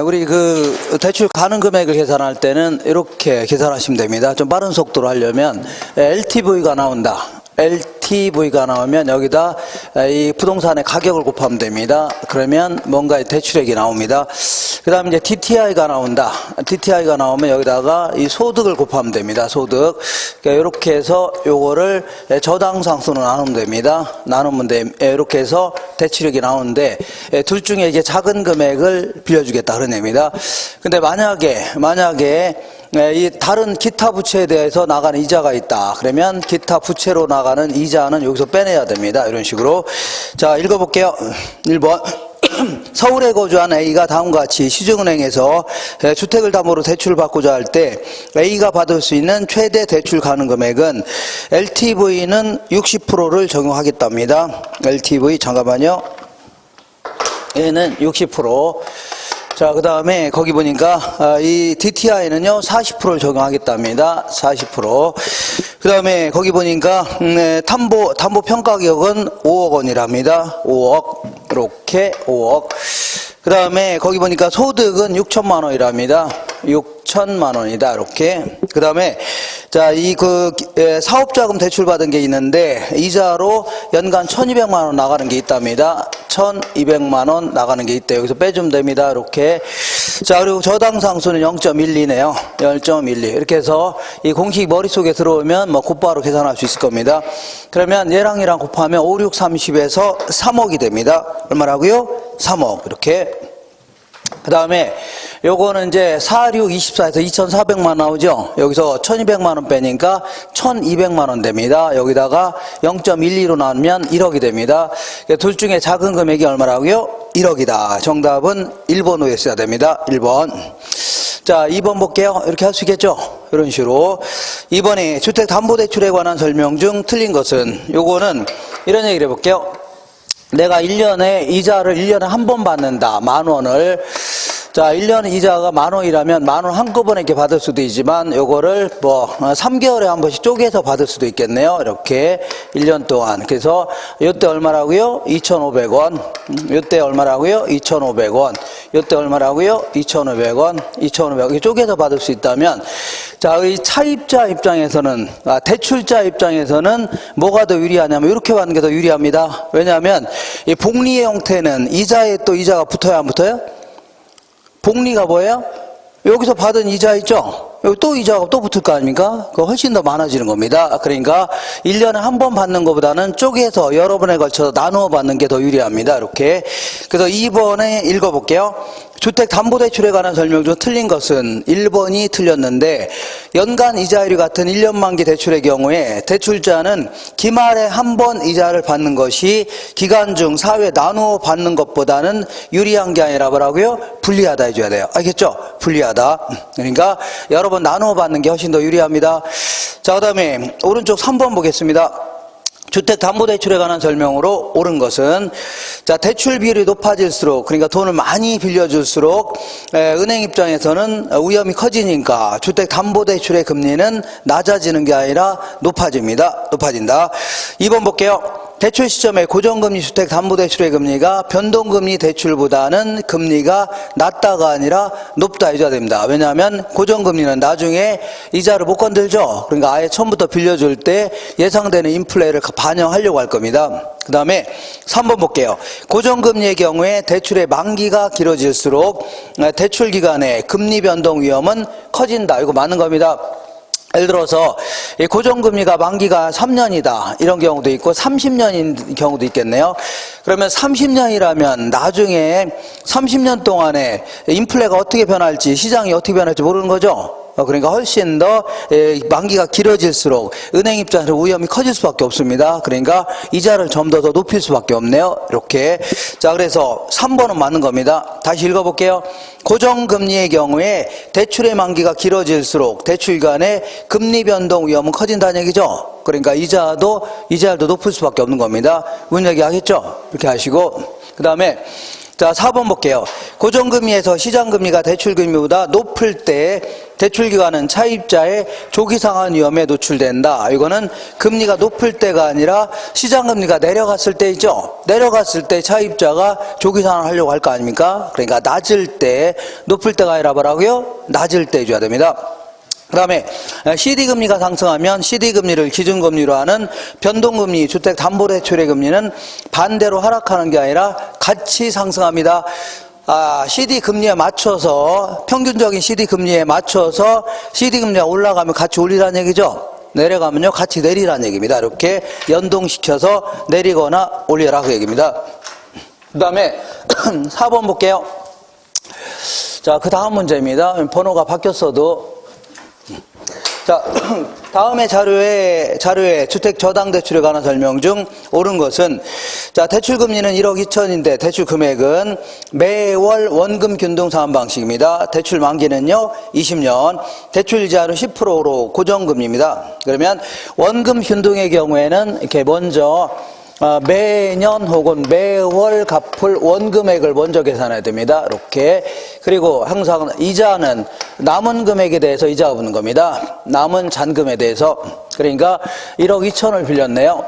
우리 그 대출 가능 금액을 계산할 때는 이렇게 계산하시면 됩니다. 좀 빠른 속도로 하려면 LTV가 나온다. LTV가 나오면 여기다 이 부동산의 가격을 곱하면 됩니다. 그러면 뭔가 대출액이 나옵니다. 그 다음에 이제 DTI가 나온다. DTI가 나오면 여기다가 이 소득을 곱하면 됩니다. 소득. 그러니까 이렇게 해서 요거를 저당상수로 나누면 됩니다. 나누면 이렇게 해서 대출액이 나오는데 둘 중에 이게 작은 금액을 빌려주겠다 그런 얘기입니다. 근데 만약에 이 다른 기타 부채에 대해서 나가는 이자가 있다. 그러면 기타 부채로 나가는 이자는 여기서 빼내야 됩니다. 이런 식으로. 자, 읽어볼게요. 1번. 서울에 거주한 A가 다음과 같이 시중은행에서 주택을 담보로 대출을 받고자 할 때 A가 받을 수 있는 최대 대출 가능 금액은 LTV는 60%를 적용하겠답니다. LTV 잠깐만요. 얘는 60%. 자, 그 다음에 거기 보니까 이 DTI는요 40%를 적용하겠답니다. 40%. 그 다음에 거기 보니까 담보 평가격은 5억 원이랍니다. 5억. 이렇게 5억. 그 다음에 거기 보니까 소득은 6천만 원이랍니다. 6천만 원이다. 이렇게. 그 다음에 자, 사업자금 대출 받은 게 있는데 이자로 연간 1,200만 원 나가는 게 있답니다. 1,200만 원 나가는 게 있대요. 여기서 빼주면 됩니다. 이렇게. 자, 그리고 저당상수는 0.12네요. 0.12. 이렇게 해서 이 공식이 머릿속에 들어오면 뭐 곧바로 계산할 수 있을 겁니다. 그러면 얘랑 곱하면 5, 6, 30에서 3억이 됩니다. 얼마라고요? 3억. 이렇게. 그 다음에 요거는 이제 4, 6, 24에서 2,400만 나오죠. 여기서 1,200만 원 빼니까 1,200만 원 됩니다. 여기다가 0.12로 나누면 1억이 됩니다. 둘 중에 작은 금액이 얼마라고요? 1억이다. 정답은 1번으로 써야 됩니다. 1번. 자, 2번 볼게요. 이렇게 할 수 있겠죠? 이런 식으로. 2번에 주택담보대출에 관한 설명 중 틀린 것은, 요거는 이런 얘기를 해볼게요. 내가 1년에 이자를 1년에 한 번 받는다. 10,000원을. 자, 1년 이자가 10,000원이라면 10,000원 한꺼번에 이렇게 받을 수도 있지만 요거를 뭐 3개월에 한 번씩 쪼개서 받을 수도 있겠네요. 이렇게 1년 동안. 그래서 요때 얼마라고요? 2,500원. 요때 얼마라고요? 2,500원. 요때 얼마라고요? 2,500원. 2,500원. 이렇게 쪼개서 받을 수 있다면 자, 이 차입자 입장에서는 대출자 입장에서는 뭐가 더 유리하냐면 이렇게 받는 게 더 유리합니다. 왜냐하면 이 복리의 형태는 이자에 또 이자가 붙어야 안 붙어요? 복리가 뭐예요? 여기서 받은 이자 있죠? 여기 또 이자가 또 붙을 거 아닙니까? 그거 훨씬 더 많아지는 겁니다. 그러니까 1년에 한 번 받는 것보다는 쪼개서 여러 번에 걸쳐서 나누어 받는 게 더 유리합니다. 이렇게. 그래서 2번에 읽어볼게요. 주택담보대출에 관한 설명 중 틀린 것은 1번이 틀렸는데 연간 이자율이 같은 1년 만기 대출의 경우에 대출자는 기말에 한 번 이자를 받는 것이 기간 중 4회 나누어 받는 것보다는 유리한 게 아니라 뭐라고요? 불리하다 해줘야 돼요. 알겠죠? 불리하다. 그러니까 여러 번 나누어 받는 게 훨씬 더 유리합니다. 자, 그 다음에 오른쪽 3번 보겠습니다. 주택담보대출에 관한 설명으로 옳은 것은 자, 대출 비율이 높아질수록 그러니까 돈을 많이 빌려줄수록 은행 입장에서는 위험이 커지니까 주택담보대출의 금리는 낮아지는 게 아니라 높아진다. 2번 볼게요. 대출 시점에 고정금리 주택담보대출의 금리가 변동금리 대출보다는 금리가 낮다가 아니라 높다 해줘야 됩니다. 왜냐하면 고정금리는 나중에 이자를 못 건들죠. 그러니까 아예 처음부터 빌려줄 때 예상되는 인플레를 반영하려고 할 겁니다. 그 다음에 3번 볼게요. 고정금리의 경우에 대출의 만기가 길어질수록 대출 기간에 금리 변동 위험은 커진다. 이거 맞는 겁니다. 예를 들어서 고정금리가 만기가 3년이다 이런 경우도 있고 30년인 경우도 있겠네요. 그러면 30년이라면 나중에 30년 동안에 인플레가 어떻게 변할지 시장이 어떻게 변할지 모르는 거죠. 그러니까 훨씬 더 만기가 길어질수록 은행 입장에서 위험이 커질 수밖에 없습니다. 그러니까 이자를 좀 더 높일 수밖에 없네요. 이렇게. 자, 그래서 3번은 맞는 겁니다. 다시 읽어볼게요. 고정금리의 경우에 대출의 만기가 길어질수록 대출 간의 금리 변동 위험은 커진다는 얘기죠. 그러니까 이자율도 높을 수밖에 없는 겁니다. 무슨 얘기 하겠죠? 이렇게 하시고. 그 다음에 자, 4번 볼게요. 고정금리에서 시장금리가 대출금리보다 높을 때 대출기관은 차입자의 조기상환 위험에 노출된다. 이거는 금리가 높을 때가 아니라 시장금리가 내려갔을 때이죠. 내려갔을 때 차입자가 조기상환을 하려고 할 거 아닙니까? 그러니까 낮을 때, 높을 때가 아니라 뭐라고요? 낮을 때 해줘야 됩니다. 그 다음에 CD금리가 상승하면 CD금리를 기준금리로 하는 변동금리, 주택담보대출의 금리는 반대로 하락하는 게 아니라 같이 상승합니다. CD금리에 맞춰서, 평균적인 CD금리에 맞춰서 CD금리가 올라가면 같이 올리라는 얘기죠. 내려가면요 같이 내리라는 얘기입니다. 이렇게 연동시켜서 내리거나 올려라 그 얘기입니다. 그 다음에 4번 볼게요. 자, 그 다음 문제입니다. 번호가 바뀌었어도. 자, 다음의 자료에 주택 저당 대출에 관한 설명 중 옳은 것은, 자, 대출 금리는 1억 2천인데 대출 금액은 매월 원금 균등 상환 방식입니다. 대출 만기는요 20년, 대출 이자는 10%로 고정금리입니다. 그러면 원금 균등의 경우에는 이렇게 먼저 매년 혹은 매월 갚을 원금액을 먼저 계산해야 됩니다. 이렇게. 그리고 항상 이자는 남은 금액에 대해서 이자가 붙는 겁니다. 남은 잔금에 대해서. 그러니까 1억 2천을 빌렸네요.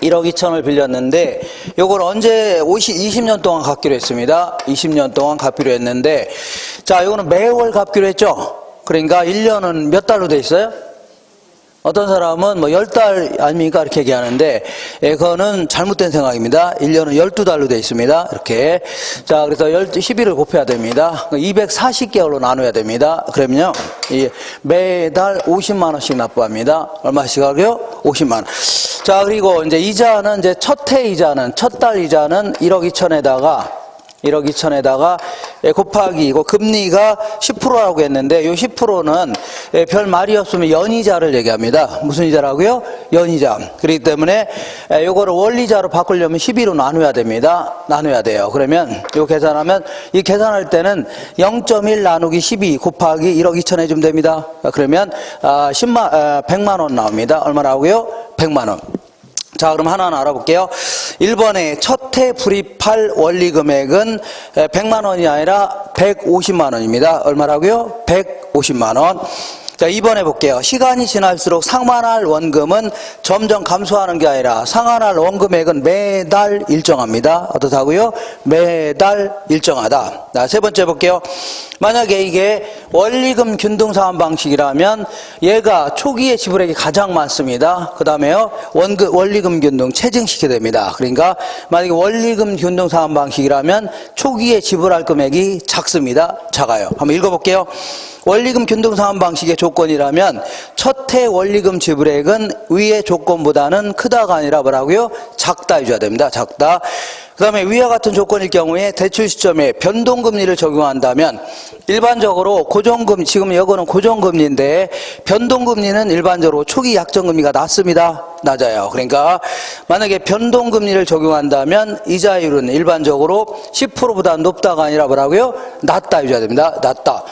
1억 2천을 빌렸는데 요걸 언제 20년 동안 갚기로 했습니다. 20년 동안 갚기로 했는데, 자, 요거는 매월 갚기로 했죠. 그러니까 1년은 몇 달로 돼 있어요? 어떤 사람은 뭐 10달 아닙니까? 이렇게 얘기하는데, 그거는 잘못된 생각입니다. 1년은 12달로 되어 있습니다. 이렇게. 자, 그래서 12를 곱해야 됩니다. 240개월로 나눠야 됩니다. 그러면요, 매달 50만원씩 납부합니다. 얼마씩 하고요? 50만원. 자, 그리고 이제 이자는 이제 첫 달 이자는 1억 2천에다가 곱하기, 이거 금리가 10%라고 했는데, 이 10%는 별 말이 없으면 연이자를 얘기합니다. 무슨 이자라고요? 연이자. 그렇기 때문에 요거를 원리자로 바꾸려면 12로 나눠야 됩니다. 나눠야 돼요. 그러면 요 계산하면, 이 계산할 때는 0.1 나누기 12 곱하기 1억 2천 해주면 됩니다. 그러면 100만 원 나옵니다. 얼마 나오고요? 100만 원. 자, 그럼 하나하나 알아볼게요. 1번에 첫 해 불입할 원리 금액은 100만 원이 아니라 150만 원입니다. 얼마라고요? 150만 원. 자, 2번에 볼게요. 시간이 지날수록 상환할 원금은 점점 감소하는 게 아니라 상환할 원금액은 매달 일정합니다. 어떻다고요? 매달 일정하다. 자, 세 번째 볼게요. 만약에 이게 원리금 균등상환 방식이라면 얘가 초기에 지불액이 가장 많습니다. 그 다음에요, 원리금 균등 체증시켜야 됩니다. 그러니까 만약에 원리금 균등상환 방식이라면 초기에 지불할 금액이 작습니다. 작아요. 한번 읽어볼게요. 원리금 균등상환 방식의 조건이라면 첫 해 원리금 지불액은 위의 조건보다는 크다가 아니라 뭐라고요? 작다 해줘야 됩니다. 작다. 그 다음에 위와 같은 조건일 경우에 대출 시점에 변동금리를 적용한다면 일반적으로 고정금리, 지금 이거는 고정금리인데 변동금리는 일반적으로 초기 약정금리가 낮습니다. 낮아요. 그러니까 만약에 변동금리를 적용한다면 이자율은 일반적으로 10%보다 높다가 아니라 뭐라고요? 낮다 해줘야 됩니다. 낮다.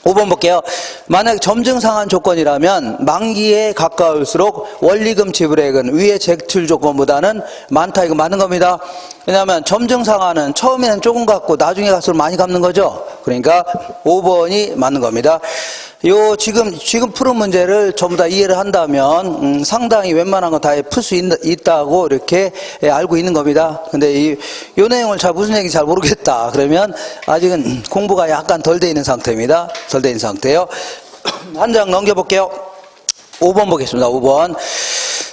5번 볼게요. 만약 점증상환 조건이라면 만기에 가까울수록 원리금 지불액은 위의 대출 조건보다는 많다. 이거 맞는 겁니다. 왜냐하면 점증상환은 처음에는 조금 갚고 나중에 갈수록 많이 갚는 거죠. 그러니까 5번이 맞는 겁니다. 지금 푸른 문제를 전부 다 이해를 한다면 상당히 웬만한 거 다 풀 수 있다고 이렇게 알고 있는 겁니다. 근데 요 내용을 무슨 얘기인지 잘 모르겠다. 그러면 아직은 공부가 약간 덜 돼 있는 상태입니다. 덜 돼 있는 상태예요. 한 장 넘겨볼게요. 5번 보겠습니다. 5번.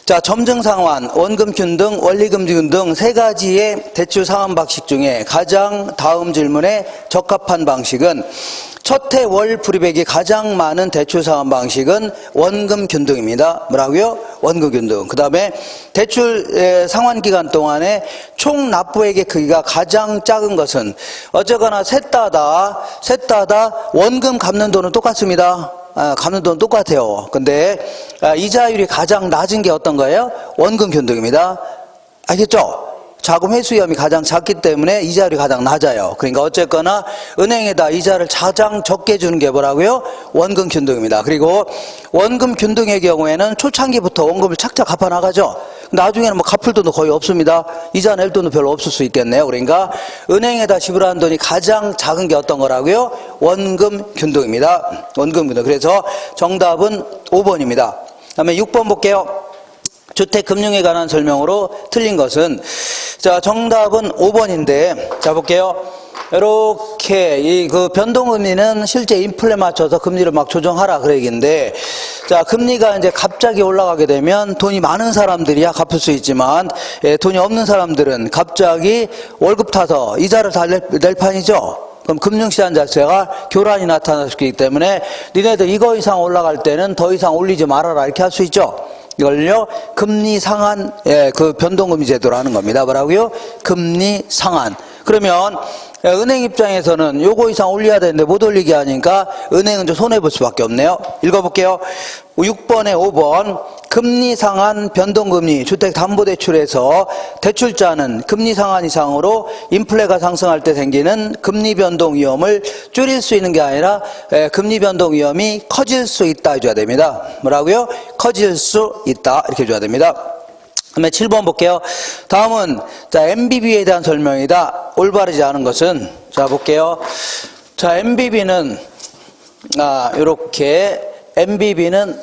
자, 점증상환, 원금균등, 원리금균등 세 가지의 대출 상환 방식 중에 가장 다음 질문에 적합한 방식은 첫 해 월 불입액이 가장 많은 대출 상환 방식은 원금균등입니다. 뭐라고요? 원금균등. 그 다음에 대출 상환 기간 동안에 총 납부액의 크기가 가장 작은 것은 어쨌거나 셋 다 원금 갚는 돈은 똑같습니다. 갚는 돈 똑같아요. 근데 이자율이 가장 낮은 게 어떤 거예요? 원금 균등입니다. 알겠죠? 자금 회수 위험이 가장 작기 때문에 이자율이 가장 낮아요. 그러니까 어쨌거나 은행에다 이자를 가장 적게 주는 게 뭐라고요? 원금 균등입니다. 그리고 원금 균등의 경우에는 초창기부터 원금을 착착 갚아 나가죠. 나중에는 뭐 갚을 돈도 거의 없습니다. 이자 낼 돈도 별로 없을 수 있겠네요. 그러니까 은행에다 지불하는 돈이 가장 작은 게 어떤 거라고요? 원금 균등입니다. 원금 균등. 그래서 정답은 5번입니다. 다음에 6번 볼게요. 주택금융에 관한 설명으로 틀린 것은, 자, 정답은 5번인데, 자, 볼게요. 이렇게, 변동금리는 실제 인플레 맞춰서 금리를 막 조정하라 그런 얘기인데, 자, 금리가 이제 갑자기 올라가게 되면 돈이 많은 사람들이야 갚을 수 있지만, 돈이 없는 사람들은 갑자기 월급 타서 이자를 다 낼 판이죠. 그럼 금융시장 자체가 교란이 나타날 수 있기 때문에 니네들 이거 이상 올라갈 때는 더 이상 올리지 말아라 이렇게 할 수 있죠. 이걸요 금리 상한 그 변동금리 제도라는 겁니다. 뭐라고요? 금리 상한. 그러면 은행 입장에서는 요거 이상 올려야 되는데 못 올리게 하니까 은행은 좀 손해볼 수밖에 없네요. 읽어볼게요. 6번에 5번 금리 상한 변동금리 주택담보대출에서 대출자는 금리 상한 이상으로 인플레가 상승할 때 생기는 금리 변동 위험을 줄일 수 있는 게 아니라 금리 변동 위험이 커질 수 있다 해줘야 됩니다. 뭐라고요? 커질 수 있다 이렇게 해줘야 됩니다. 그다음에 7번 볼게요. 다음은 자 MBB에 대한 설명이다. 올바르지 않은 것은, 자 볼게요. 자 MBB는 이렇게 MBB는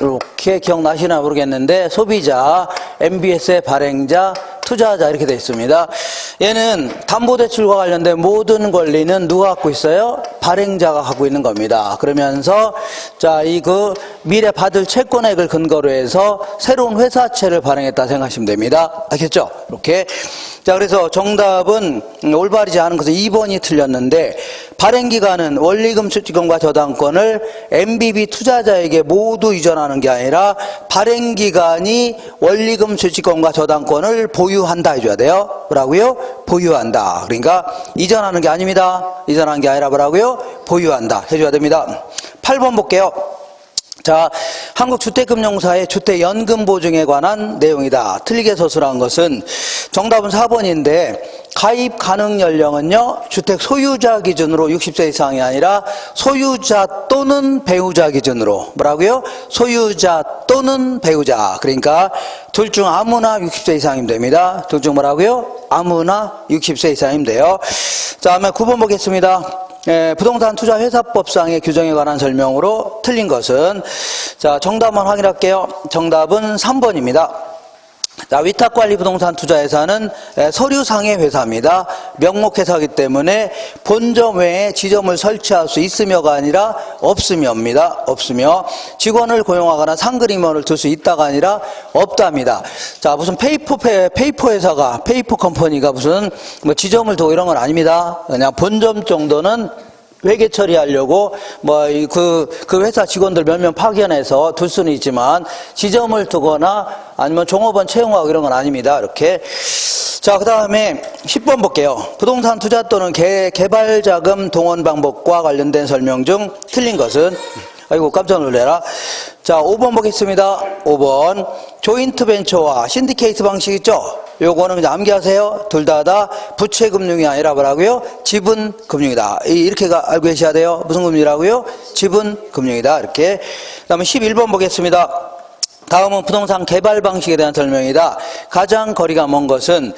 이렇게 기억나시나 모르겠는데 소비자, MBS의 발행자, 투자자 이렇게 되어 있습니다. 얘는 담보대출과 관련된 모든 권리는 누가 갖고 있어요? 발행자가 갖고 있는 겁니다. 그러면서 자, 미래 받을 채권액을 근거로 해서 새로운 회사채를 발행했다 생각하시면 됩니다. 알겠죠? 이렇게. 자, 그래서 정답은 올바르지 않은 것은 2번이 틀렸는데, 발행기간은 원리금 수익권과 저당권을 MBB 투자자에게 모두 이전하는 게 아니라 발행기간이 원리금 수익권과 저당권을 보유한다 해줘야 돼요. 뭐라고요? 보유한다. 그러니까 이전하는 게 아닙니다. 이전하는 게 아니라 뭐라고요? 보유한다 해줘야 됩니다. 8번 볼게요. 자, 한국주택금융사의 주택연금보증에 관한 내용이다. 틀리게 서술한 것은, 정답은 4번인데 가입 가능 연령은요 주택 소유자 기준으로 60세 이상이 아니라 소유자 또는 배우자 기준으로, 뭐라고요? 소유자 또는 배우자. 그러니까 둘 중 아무나 60세 이상이면 됩니다. 둘 중 뭐라고요? 아무나 60세 이상이면 돼요. 자, 다음에 9번 보겠습니다. 부동산 투자 회사법상의 규정에 관한 설명으로 틀린 것은, 자, 정답만 확인할게요. 정답은 3번입니다. 자, 위탁관리 부동산 투자회사는 서류상의 회사입니다. 명목회사이기 때문에 본점 외에 지점을 설치할 수 있으며가 아니라 없으며입니다. 없으며. 직원을 고용하거나 상근임원을 둘 수 있다가 아니라 없답니다. 자, 무슨 페이퍼 회사가, 페이퍼 컴퍼니가 무슨 뭐 지점을 두고 이런 건 아닙니다. 그냥 본점 정도는 회계 처리하려고 그 회사 직원들 몇 명 파견해서 둘 수는 있지만 지점을 두거나 아니면 종업원 채용하고 이런 건 아닙니다. 이렇게. 자, 그 다음에 10번 볼게요. 부동산 투자 또는 개발 자금 동원 방법과 관련된 설명 중 틀린 것은, 아이고 깜짝 놀래라. 자, 5번 보겠습니다. 5번 조인트 벤처와 신디케이트 방식 있죠? 요거는 그냥 암기하세요. 둘 다 부채금융이 아니라 뭐라고요? 지분금융이다. 이렇게 알고 계셔야 돼요. 무슨 금융이라고요? 지분금융이다. 이렇게. 그 다음에 11번 보겠습니다. 다음은 부동산 개발 방식에 대한 설명이다. 가장 거리가 먼 것은,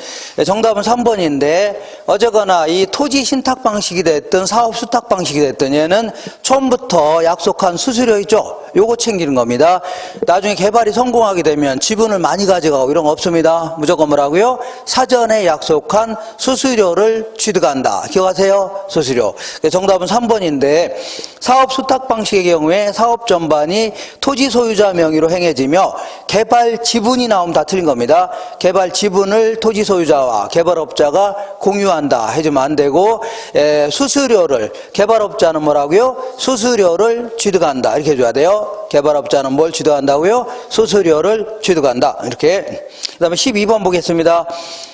정답은 3번인데 어쨌거나 이 토지 신탁 방식이 됐든 사업 수탁 방식이 됐든 얘는 처음부터 약속한 수수료 있죠? 요거 챙기는 겁니다. 나중에 개발이 성공하게 되면 지분을 많이 가져가고 이런 거 없습니다. 무조건 뭐라고요? 사전에 약속한 수수료를 취득한다. 기억하세요? 수수료. 정답은 3번인데 사업 수탁 방식의 경우에 사업 전반이 토지 소유자 명의로 행해지며 개발 지분이 나오면 다 틀린 겁니다. 개발 지분을 토지 소유자와 개발업자가 공유한다 해주면 안 되고, 수수료를, 개발업자는 뭐라고요? 수수료를 취득한다 이렇게 해줘야 돼요. 개발업자는 뭘 취득한다고요? 수수료를 취득한다. 이렇게. 그 다음에 12번 보겠습니다.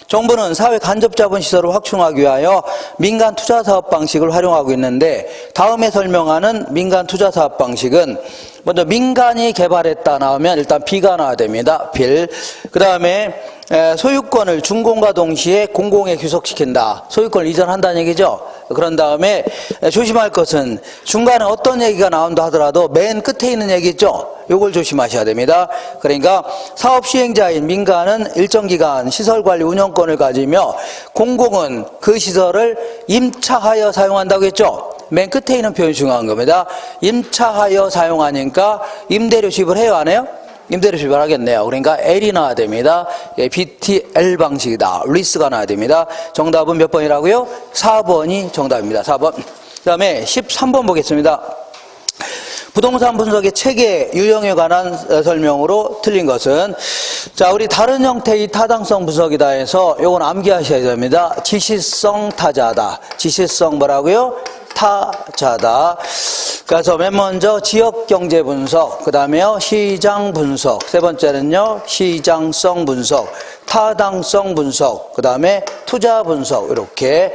정부는 사회 간접자본시설을 확충하기 위하여 민간 투자사업 방식을 활용하고 있는데, 다음에 설명하는 민간 투자사업 방식은, 먼저 민간이 개발했다 나오면 일단 B가 나와야 됩니다. 빌. 그 다음에 소유권을 준공과 동시에 공공에 귀속시킨다. 소유권을 이전한다는 얘기죠. 그런 다음에 조심할 것은 중간에 어떤 얘기가 나온다 하더라도 맨 끝에 있는 얘기 있죠. 요걸 조심하셔야 됩니다. 그러니까 사업 시행자인 민간은 일정 기간 시설관리 운영권을 가지며 공공은 그 시설을 임차하여 사용한다고 했죠. 맨 끝에 있는 표현이 중요한 겁니다. 임차하여 사용하니까 임대료 지불 해요, 안 해요? 임대료 지불하겠네요. 그러니까 L이 나와야 됩니다. BTL 방식이다. 리스가 나와야 됩니다. 정답은 몇 번이라고요? 4번이 정답입니다. 4번. 그 다음에 13번 보겠습니다. 부동산 분석의 체계 유형에 관한 설명으로 틀린 것은, 자, 우리 다른 형태의 타당성 분석이다 해서 요건 암기하셔야 됩니다. 지시성 타자다. 지시성 뭐라고요? 타자다. 그래서 맨 먼저 지역 경제 분석, 그 다음에요 시장 분석, 세 번째는요 시장성 분석, 타당성 분석, 그 다음에 투자 분석, 이렇게.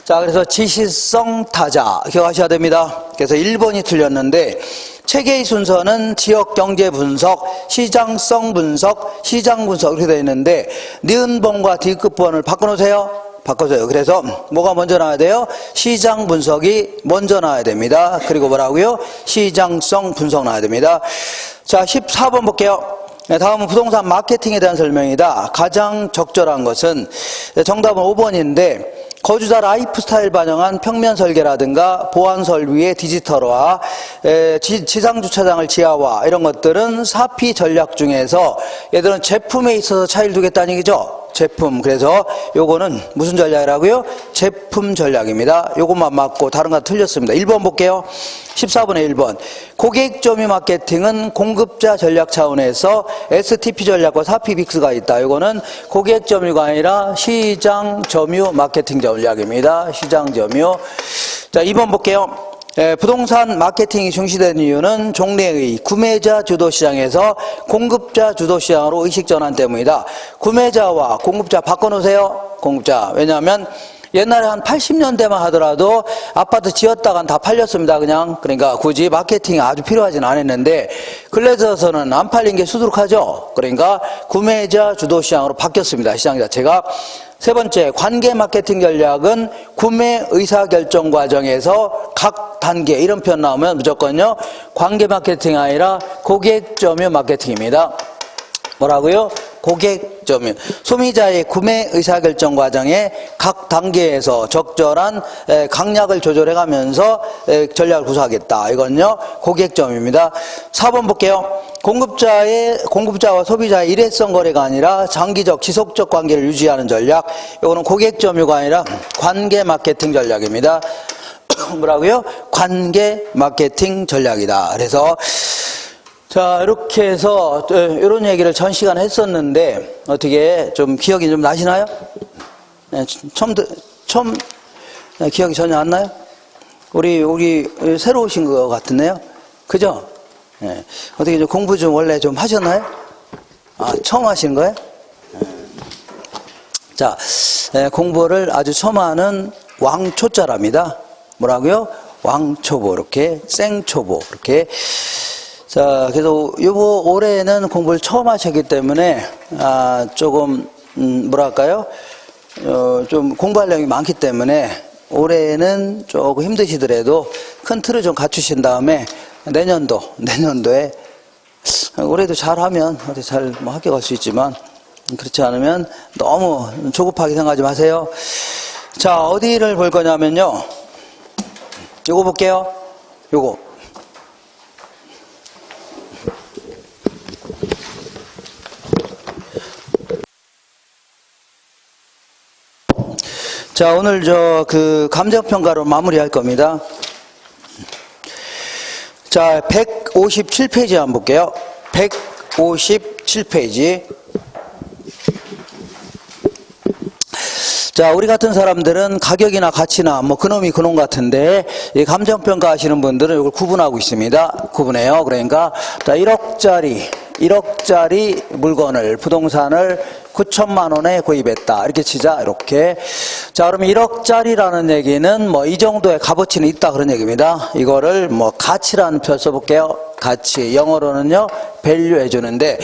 자, 그래서 지시성 타자 기억하셔야 됩니다. 그래서 1번이 틀렸는데 체계의 순서는 지역 경제 분석, 시장성 분석, 시장 분석 이렇게 되어 있는데 니은번과 뒤끝번을 바꿔놓으세요. 바꿔줘요. 그래서 뭐가 먼저 나와야 돼요? 시장 분석이 먼저 나와야 됩니다. 그리고 뭐라고요? 시장성 분석 나와야 됩니다. 자, 14번 볼게요. 다음은 부동산 마케팅에 대한 설명이다. 가장 적절한 것은, 정답은 5번인데 거주자 라이프 스타일 반영한 평면 설계라든가 보안 설비의 디지털화, 지상 주차장을 지하화, 이런 것들은 사피 전략 중에서 얘들은 제품에 있어서 차이를 두겠다는 얘기죠. 제품. 그래서 요거는 무슨 전략이라고요? 제품 전략입니다. 요것만 맞고 다른 건 틀렸습니다. 1번 볼게요. 14번에 1번. 고객 점유 마케팅은 공급자 전략 차원에서 STP 전략과 사피 빅스가 있다. 요거는 고객 점유가 아니라 시장 점유 마케팅 전략입니다. 시장 점유. 자, 2번 볼게요. 부동산 마케팅이 중시되는 이유는 종래의 구매자 주도 시장에서 공급자 주도 시장으로 의식 전환 때문이다. 구매자와 공급자 바꿔놓으세요. 공급자. 왜냐하면 옛날에 한 80년대만 하더라도 아파트 지었다간 다 팔렸습니다. 그냥. 그러니까 굳이 마케팅이 아주 필요하진 않았는데 근래 들어서는 안 팔린 게 수두룩하죠. 그러니까 구매자 주도 시장으로 바뀌었습니다. 시장 자체가. 세 번째, 관계 마케팅 전략은 구매 의사결정 과정에서 각 단계, 이런 표현 나오면 무조건요 관계 마케팅이 아니라 고객 점유 마케팅입니다. 뭐라고요? 고객 점유. 소비자의 구매 의사결정 과정의 각 단계에서 적절한 강약을 조절해가면서 전략을 구사하겠다. 이건요 고객 점유입니다. 4번 볼게요. 공급자와 소비자의 일회성 거래가 아니라 장기적 지속적 관계를 유지하는 전략. 이거는 고객 점유가 아니라 관계 마케팅 전략입니다. 뭐라고요? 관계 마케팅 전략이다. 그래서 자, 이렇게 해서 이런 얘기를 전 시간에 했었는데 어떻게 좀 기억이 좀 나시나요? 네, 처음 기억이 전혀 안 나요? 우리 새로 오신 것 같은데요? 그죠? 네. 어떻게 좀 공부 좀 원래 좀 하셨나요? 아, 처음 하시는 거예요? 네. 자, 공부를 아주 처음 하는 왕초자랍니다. 뭐라고요? 왕초보, 이렇게 생초보, 이렇게. 자, 그래서 올해는 공부를 처음 하셨기 때문에 조금 뭐랄까요? 좀 공부할 양이 많기 때문에 올해는 조금 힘드시더라도 큰 틀을 좀 갖추신 다음에 내년도에 올해도 잘하면 어디 잘 뭐 합격할 수 있지만 그렇지 않으면 너무 조급하게 생각하지 마세요. 자, 어디를 볼 거냐면요. 요거 볼게요. 요거. 자, 오늘 감정평가로 마무리할 겁니다. 자, 157페이지 한번 볼게요. 157페이지. 자, 우리 같은 사람들은 가격이나 가치나 뭐 그놈이 그놈 같은데 이 감정평가 하시는 분들은 이걸 구분하고 있습니다. 구분해요. 그러니까 자, 1억짜리 물건을, 부동산을 9천만 원에 구입했다. 이렇게 치자. 이렇게. 자, 그러면 1억짜리라는 얘기는 뭐 이 정도의 값어치는 있다. 그런 얘기입니다. 이거를 뭐 가치라는 표현 써볼게요. 가치. 영어로는요, value 해주는데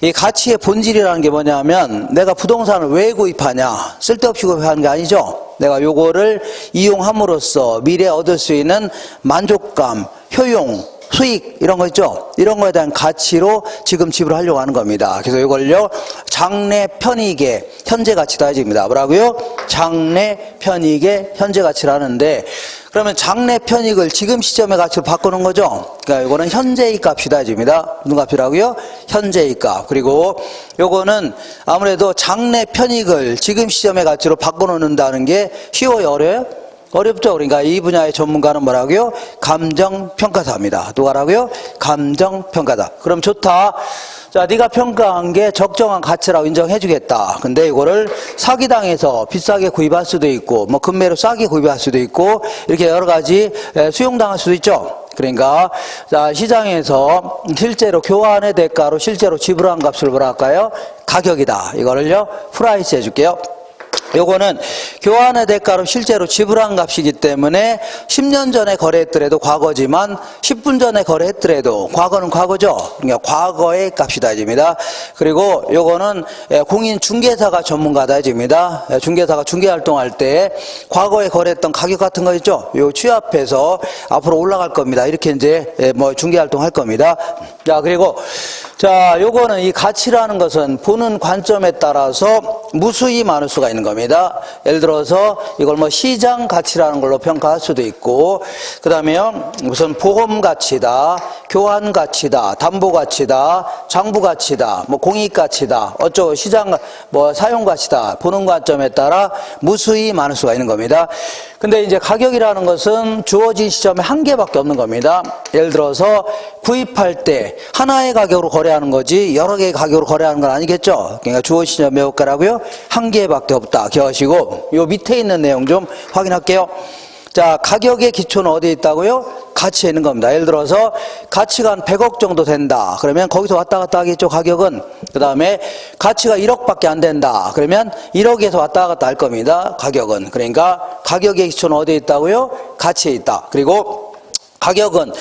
이 가치의 본질이라는 게 뭐냐면 내가 부동산을 왜 구입하냐? 쓸데없이 구입하는 게 아니죠. 내가 요거를 이용함으로써 미래에 얻을 수 있는 만족감, 효용, 수익 이런 거 있죠. 이런 거에 대한 가치로 지금 지불하려고 하는 겁니다. 그래서 이걸요 장래 편익의 현재 가치다 해집니다. 뭐라고요? 장래 편익의 현재 가치라는데 그러면 장래 편익을 지금 시점의 가치로 바꾸는 거죠. 그러니까 이거는 현재의 값이다 해집니다. 무슨 값이라고요? 현재의 값. 그리고 요거는 아무래도 장래 편익을 지금 시점의 가치로 바꿔놓는다는 게 쉬워요, 어려워요? 어렵죠. 그러니까 이 분야의 전문가는 뭐라고요? 감정평가사입니다. 누가라고요? 감정평가사. 그럼 좋다. 자, 네가 평가한 게 적정한 가치라고 인정해 주겠다. 근데 이거를 사기당해서 비싸게 구입할 수도 있고 뭐 금매로 싸게 구입할 수도 있고 이렇게 여러 가지 수용당할 수도 있죠. 그러니까 자, 시장에서 실제로 교환의 대가로 실제로 지불한 값을 뭐라 할까요? 가격이다. 이거를요 프라이스 해줄게요. 요거는 교환의 대가로 실제로 지불한 값이기 때문에 10년 전에 거래했더라도 과거지만 10분 전에 거래했더라도 과거는 과거죠. 그러니까 과거의 값이다 해집니다. 그리고 요거는 공인중개사가 전문가다 해집니다. 중개사가 중개활동할 때 과거에 거래했던 가격 같은 거 있죠. 요 취합해서 앞으로 올라갈 겁니다. 이렇게 이제 뭐 중개활동 할 겁니다. 자, 그리고 자, 요거는 이 가치라는 것은 보는 관점에 따라서 무수히 많을 수가 있는 겁니다. 예를 들어서 이걸 뭐 시장 가치라는 걸로 평가할 수도 있고, 그 다음에요, 무슨 보험 가치다, 교환 가치다, 담보 가치다, 장부 가치다, 뭐 공익 가치다, 어쩌고 시장 뭐 사용 가치다, 보는 관점에 따라 무수히 많을 수가 있는 겁니다. 근데 이제 가격이라는 것은 주어진 시점에 한 개밖에 없는 겁니다. 예를 들어서 구입할 때 하나의 가격으로 거래하는 거지 여러 개의 가격으로 거래하는 건 아니겠죠. 그러니까 주어진 시점에 몇 개라고요? 한 개밖에 없다. 기억하시고 요 밑에 있는 내용 좀 확인할게요. 자, 가격의 기초는 어디에 있다고요? 가치에 있는 겁니다. 예를 들어서 가치가 한 100억 정도 된다. 그러면 거기서 왔다 갔다 하겠죠, 가격은. 그 다음에 가치가 1억밖에 안 된다. 그러면 1억에서 왔다 갔다 할 겁니다, 가격은. 그러니까 가격의 기초는 어디에 있다고요? 가치에 있다. 그리고 가격은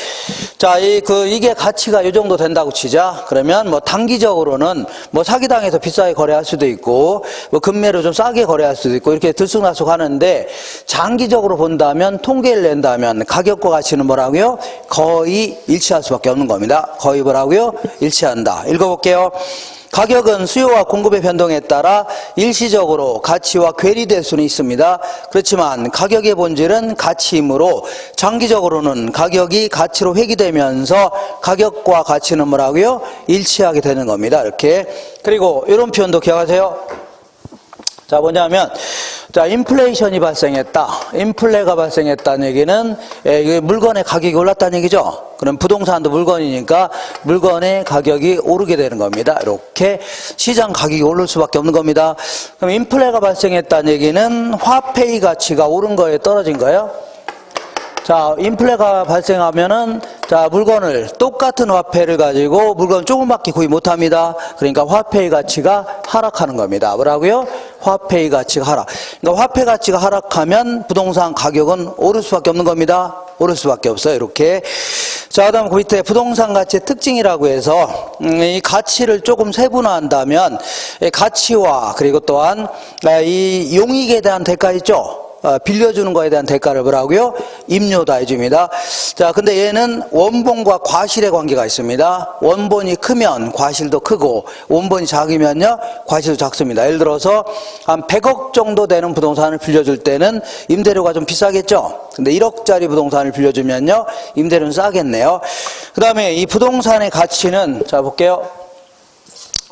자, 이게 가치가 이 정도 된다고 치자. 그러면 뭐 단기적으로는 뭐 사기당해서 비싸게 거래할 수도 있고 뭐 금매로 좀 싸게 거래할 수도 있고 이렇게 들쑥날쑥 하는데 장기적으로 본다면 통계를 낸다면 가격과 가치는 뭐라고요? 거의 일치할 수밖에 없는 겁니다. 거의 뭐라고요? 일치한다. 읽어볼게요. 가격은 수요와 공급의 변동에 따라 일시적으로 가치와 괴리될 수는 있습니다. 그렇지만 가격의 본질은 가치이므로 장기적으로는 가격이 가치로 회귀되면서 가격과 가치는 뭐라고요? 일치하게 되는 겁니다. 이렇게. 그리고 이런 표현도 기억하세요. 자, 뭐냐면 자, 인플레이션이 발생했다. 인플레가 발생했다는 얘기는 물건의 가격이 올랐다는 얘기죠. 그럼 부동산도 물건이니까 물건의 가격이 오르게 되는 겁니다. 이렇게 시장 가격이 오를 수밖에 없는 겁니다. 그럼 인플레가 발생했다는 얘기는 화폐의 가치가 오른 거에 떨어진 거예요. 자, 인플레가 발생하면은 자, 물건을 똑같은 화폐를 가지고 물건 조금밖에 구입 못합니다. 그러니까 화폐의 가치가 하락하는 겁니다. 뭐라고요? 화폐의 가치가 하락. 그러니까 화폐 가치가 하락하면 부동산 가격은 오를 수밖에 없는 겁니다. 오를 수밖에 없어요. 이렇게. 자, 그다음 그 밑에 부동산 가치의 특징이라고 해서 이 가치를 조금 세분화한다면 가치와 그리고 또한 이 용익에 대한 대가 있죠. 빌려주는 거에 대한 대가를 뭐라고요? 임료다 해줍니다. 자, 근데 얘는 원본과 과실의 관계가 있습니다. 원본이 크면 과실도 크고 원본이 작으면요 과실도 작습니다. 예를 들어서 한 100억 정도 되는 부동산을 빌려줄 때는 임대료가 좀 비싸겠죠. 근데 1억짜리 부동산을 빌려주면요 임대료는 싸겠네요. 그 다음에 이 부동산의 가치는 자 볼게요.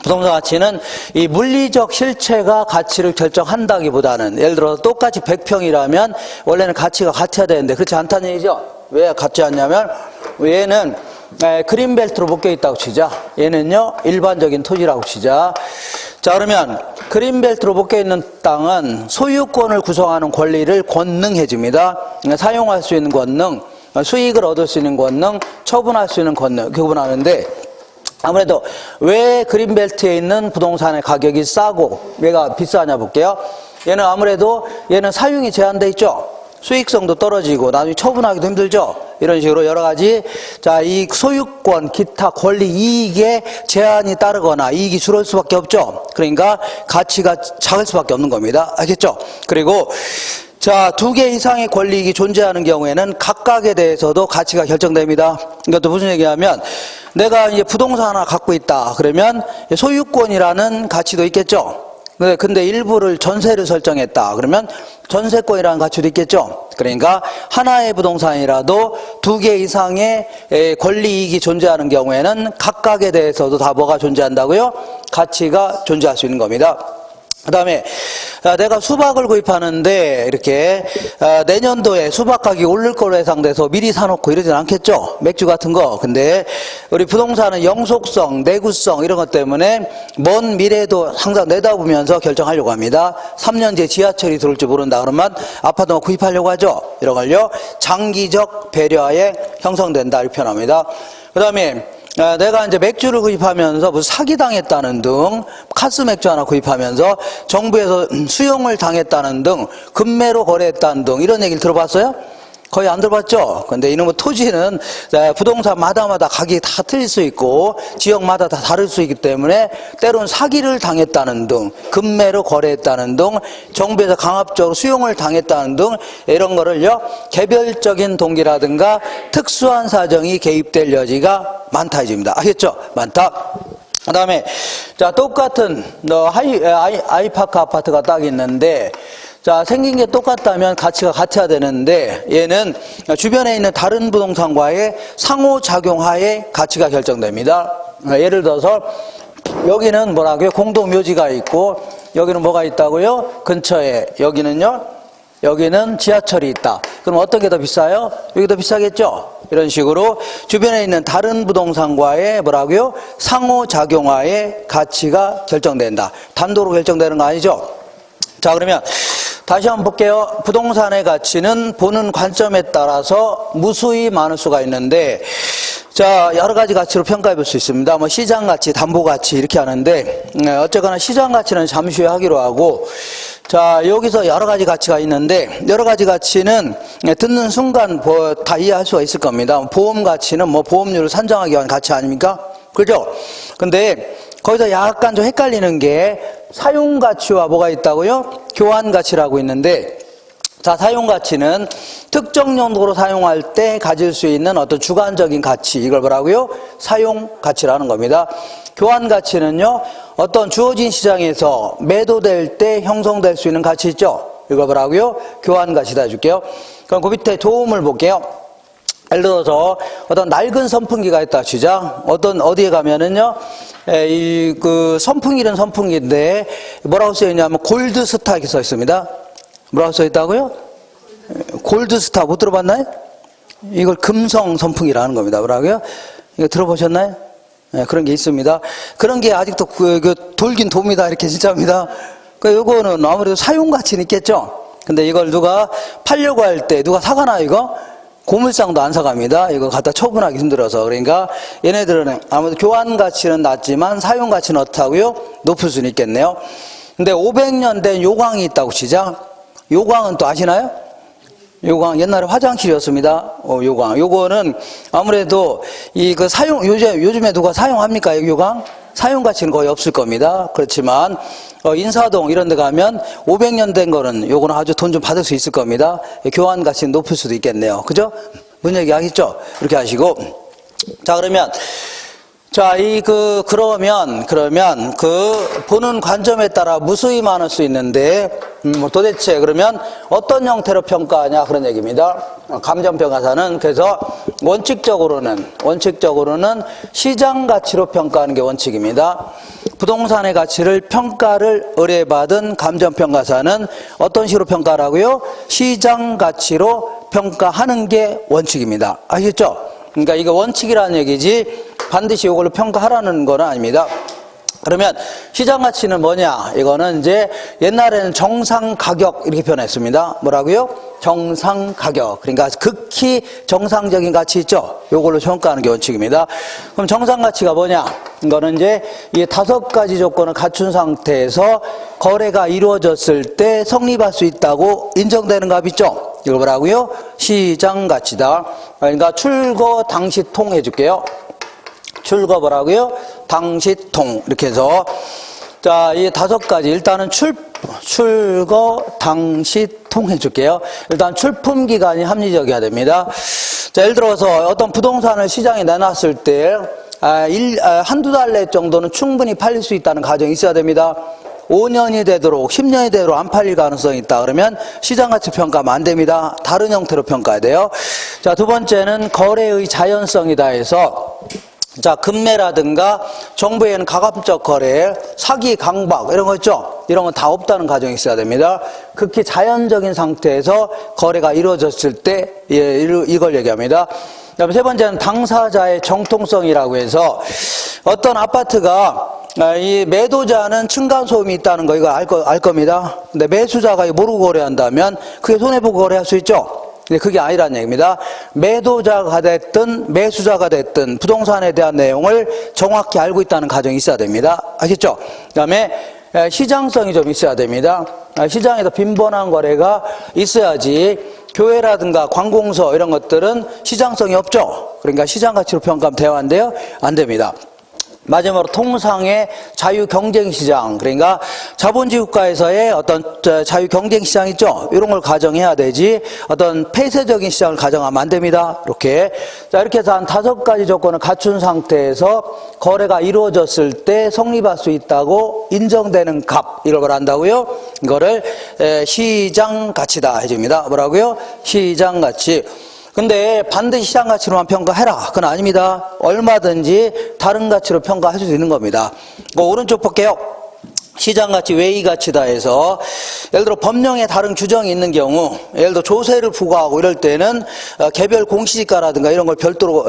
부동산 가치는 이 물리적 실체가 가치를 결정한다기보다는 예를 들어서 똑같이 100평이라면 원래는 가치가 같아야 되는데 그렇지 않다는 얘기죠. 왜 같지 않냐면 얘는 그린벨트로 묶여 있다고 치자. 얘는요 일반적인 토지라고 치자. 자, 그러면 그린벨트로 묶여 있는 땅은 소유권을 구성하는 권리를 권능해 줍니다. 사용할 수 있는 권능, 수익을 얻을 수 있는 권능, 처분할 수 있는 권능 구분하는데 아무래도 왜 그린벨트에 있는 부동산의 가격이 싸고 얘가 비싸냐 볼게요. 얘는 아무래도 얘는 사용이 제한돼 있죠. 수익성도 떨어지고 나중에 처분하기도 힘들죠. 이런 식으로 여러 가지 자, 이 소유권, 기타 권리, 이익에 제한이 따르거나 이익이 줄을 수밖에 없죠. 그러니까 가치가 작을 수밖에 없는 겁니다. 알겠죠? 그리고 자, 두 개 이상의 권리이익이 존재하는 경우에는 각각에 대해서도 가치가 결정됩니다. 이것도 무슨 얘기냐면 내가 이제 부동산 하나 갖고 있다. 그러면 소유권이라는 가치도 있겠죠. 근데 일부를 전세를 설정했다. 그러면 전세권이라는 가치도 있겠죠. 그러니까 하나의 부동산이라도 두 개 이상의 권리이익이 존재하는 경우에는 각각에 대해서도 다 뭐가 존재한다고요? 가치가 존재할 수 있는 겁니다. 그 다음에 내가 수박을 구입하는데 이렇게 내년도에 수박 가격이 오를 거로 예상돼서 미리 사놓고 이러진 않겠죠. 맥주 같은 거. 근데 우리 부동산은 영속성, 내구성 이런 것 때문에 먼 미래도 항상 내다보면서 결정하려고 합니다. 3년 뒤에 지하철이 들어올지 모른다 그러면 아파트만 구입하려고 하죠. 이런 걸요 장기적 배려에 형성된다 이렇게 표현합니다. 그 다음에 내가 이제 맥주를 구입하면서 무슨 사기당했다는 등, 카스 맥주 하나 구입하면서 정부에서 수용을 당했다는 등, 금매로 거래했다는 등, 이런 얘기를 들어봤어요? 거의 안 들어봤죠? 근데 이놈의 토지는 부동산마다 가격이 다 틀릴 수 있고, 지역마다 다 다를 수 있기 때문에, 때론 사기를 당했다는 등, 금매로 거래했다는 등, 정부에서 강압적으로 수용을 당했다는 등, 이런 거를요, 개별적인 동기라든가 특수한 사정이 개입될 여지가 많다 이집니다. 알겠죠? 많다. 그 다음에, 자, 똑같은, 아이파크 아파트가 딱 있는데, 자, 생긴 게 똑같다면 가치가 같아야 되는데 얘는 주변에 있는 다른 부동산과의 상호작용하에 가치가 결정됩니다. 예를 들어서 여기는 뭐라고요? 공동묘지가 있고 여기는 뭐가 있다고요? 근처에 여기는요? 여기는 지하철이 있다. 그럼 어떤 게 더 비싸요? 여기 더 비싸겠죠? 이런 식으로 주변에 있는 다른 부동산과의 뭐라고요? 상호작용하에 가치가 결정된다. 단도로 결정되는 거 아니죠? 자, 그러면 다시 한번 볼게요. 부동산의 가치는 보는 관점에 따라서 무수히 많을 수가 있는데, 자, 여러 가지 가치로 평가해 볼 수 있습니다. 뭐 시장 가치, 담보 가치 이렇게 하는데, 어쨌거나 시장 가치는 잠시 후에 하기로 하고, 자, 여기서 여러 가지 가치가 있는데, 여러 가지 가치는 듣는 순간 다 이해할 수가 있을 겁니다. 보험 가치는 뭐 보험료를 산정하기 위한 가치 아닙니까? 그죠? 근데 거기서 약간 좀 헷갈리는 게 사용 가치와 뭐가 있다고요? 교환 가치라고 있는데, 자, 사용 가치는 특정 용도로 사용할 때 가질 수 있는 어떤 주관적인 가치, 이걸 뭐라고요? 사용 가치라는 겁니다. 교환 가치는요, 어떤 주어진 시장에서 매도될 때 형성될 수 있는 가치 있죠? 이걸 뭐라고요? 교환 가치다 해줄게요. 그럼 그 밑에 도움을 볼게요. 예를 들어서 어떤 낡은 선풍기가 있다 치자. 어디에 가면은요, 선풍기는 선풍기인데 뭐라고 써있냐면 골드스타 이렇게 써 있습니다. 뭐라고 써 있다고요? 골드스타 못 들어봤나요? 이걸 금성 선풍기라는 겁니다. 뭐라고요? 이거 들어보셨나요? 네, 그런 게 있습니다. 그런 게 아직도 돌긴 돕니다. 이렇게 진짜입니다. 요거는 아무래도 사용 가치는 있겠죠? 근데 이걸 누가 팔려고 할 때 누가 사가나 이거? 고물상도 안 사갑니다. 이거 갖다 처분하기 힘들어서. 그러니까 얘네들은 아무래도 교환 가치는 낮지만 사용 가치는 어떻다고요? 높을 수는 있겠네요. 근데 500년 된 요광이 있다고 치자. 요광은 또 아시나요? 요광 옛날에 화장실이었습니다. 요광. 요거는 아무래도 요즘에 누가 사용합니까? 요광? 사용 가치는 거의 없을 겁니다. 그렇지만 인사동 이런 데 가면 500년 된 거는 요거는 아주 돈 좀 받을 수 있을 겁니다. 교환 가치는 높을 수도 있겠네요. 그죠? 뭔 얘기 하겠죠? 이렇게 하시고. 자, 그러면 자, 그러면 보는 관점에 따라 무수히 많을 수 있는데 도대체 그러면 어떤 형태로 평가하냐 그런 얘기입니다. 감정평가사는 그래서 원칙적으로는 시장 가치로 평가하는 게 원칙입니다. 부동산의 가치를 평가를 의뢰받은 감정평가사는 어떤 식으로 평가하라고요? 시장 가치로 평가하는 게 원칙입니다. 아시겠죠? 그러니까 이거 원칙이라는 얘기지 반드시 이걸로 평가하라는 건 아닙니다. 그러면 시장 가치는 뭐냐? 이거는 이제 옛날에는 정상 가격 이렇게 표현했습니다. 뭐라고요? 정상 가격. 그러니까 극히 정상적인 가치 있죠? 이걸로 평가하는 게 원칙입니다. 그럼 정상 가치가 뭐냐? 이거는 이제 이 5가지 조건을 갖춘 상태에서 거래가 이루어졌을 때 성립할 수 있다고 인정되는 값 있죠? 이거 뭐라고요? 시장 가치다. 그러니까 출거 당시통 해줄게요. 출거 뭐라고요? 당시통. 이렇게 해서 자, 이 5가지 일단은 출거 당시통 해줄게요. 일단 출품 기간이 합리적이어야 됩니다. 자, 예를 들어서 어떤 부동산을 시장에 내놨을 때 한두 달 내 정도는 충분히 팔릴 수 있다는 가정이 있어야 됩니다. 5년이 되도록 10년이 되도록 안 팔릴 가능성이 있다 그러면 시장가치 평가하면 안 됩니다. 다른 형태로 평가해야 돼요. 자, 두 번째는 거래의 자연성이다 해서 자, 금매라든가 정부에는 가감적 거래, 사기, 강박 이런 거 있죠? 이런 건 다 없다는 가정이 있어야 됩니다. 극히 자연적인 상태에서 거래가 이루어졌을 때 이걸 얘기합니다. 그다음에 세 번째는 당사자의 정통성이라고 해서 어떤 아파트가 이 매도자는 층간소음이 있다는 거 이거 알 겁니다. 근데 매수자가 모르고 거래한다면 그게 손해보고 거래할 수 있죠. 근데 그게 아니라는 얘기입니다. 매도자가 됐든 매수자가 됐든 부동산에 대한 내용을 정확히 알고 있다는 가정이 있어야 됩니다. 아시죠? 그 다음에 시장성이 좀 있어야 됩니다. 시장에서 빈번한 거래가 있어야지 교회라든가 관공서 이런 것들은 시장성이 없죠. 그러니까 시장 가치로 평가하면 돼야 한대요? 안 됩니다. 마지막으로 통상의 자유경쟁시장, 그러니까 자본주의 국가에서의 어떤 자유경쟁시장 있죠? 이런 걸 가정해야 되지 어떤 폐쇄적인 시장을 가정하면 안 됩니다. 이렇게. 자, 이렇게 해서 한 5가지 조건을 갖춘 상태에서 거래가 이루어졌을 때 성립할 수 있다고 인정되는 값, 이걸 뭘 한다고요? 이거를 시장가치다 해줍니다. 뭐라고요? 시장가치. 근데 반드시 시장 가치로만 평가해라. 그건 아닙니다. 얼마든지 다른 가치로 평가할 수 있는 겁니다. 오른쪽 볼게요. 시장 가치, 외의 가치다 해서 예를 들어 법령에 다른 규정이 있는 경우, 예를 들어 조세를 부과하고 이럴 때는 개별 공시지가라든가 이런 걸 별도로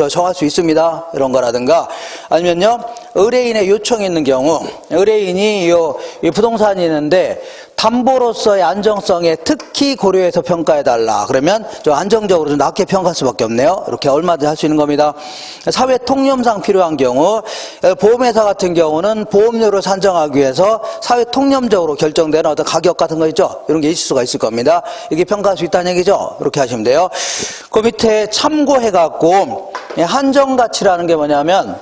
정할 수 있습니다. 이런 거라든가 아니면요 의뢰인의 요청이 있는 경우, 의뢰인이 이 부동산이 있는데 담보로서의 안정성에 특히 고려해서 평가해달라. 그러면 좀 안정적으로 좀 낮게 평가할 수밖에 없네요. 이렇게 얼마든지 할 수 있는 겁니다. 사회 통념상 필요한 경우, 보험회사 같은 경우는 보험료를 산정하기 위해서 사회 통념적으로 결정되는 어떤 가격 같은 거 있죠? 이런 게 있을 수가 있을 겁니다. 이게 평가할 수 있다는 얘기죠? 이렇게 하시면 돼요. 그 밑에 참고해갖고 한정가치라는 게 뭐냐면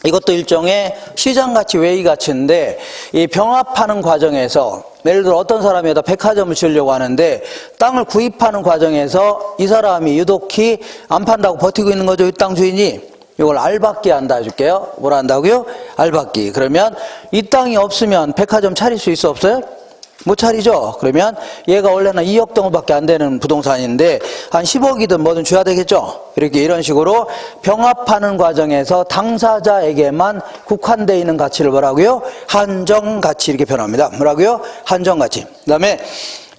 이것도 일종의 시장가치, 외의가치인데 이 병합하는 과정에서 예를 들어 어떤 사람이 백화점을 지으려고 하는데 땅을 구입하는 과정에서 이 사람이 유독히 안 판다고 버티고 있는 거죠. 이 땅 주인이. 이걸 알박기 한다 해줄게요. 뭘 한다고요? 알박기. 그러면 이 땅이 없으면 백화점 차릴 수 있어 없어요? 못 차리죠. 그러면 얘가 원래는 2억 정도밖에 안 되는 부동산인데 한 10억이든 뭐든 줘야 되겠죠. 이런 식으로 병합하는 과정에서 당사자에게만 국한되어 있는 가치를 뭐라고요? 한정가치 이렇게 표현합니다. 뭐라고요? 한정가치. 그다음에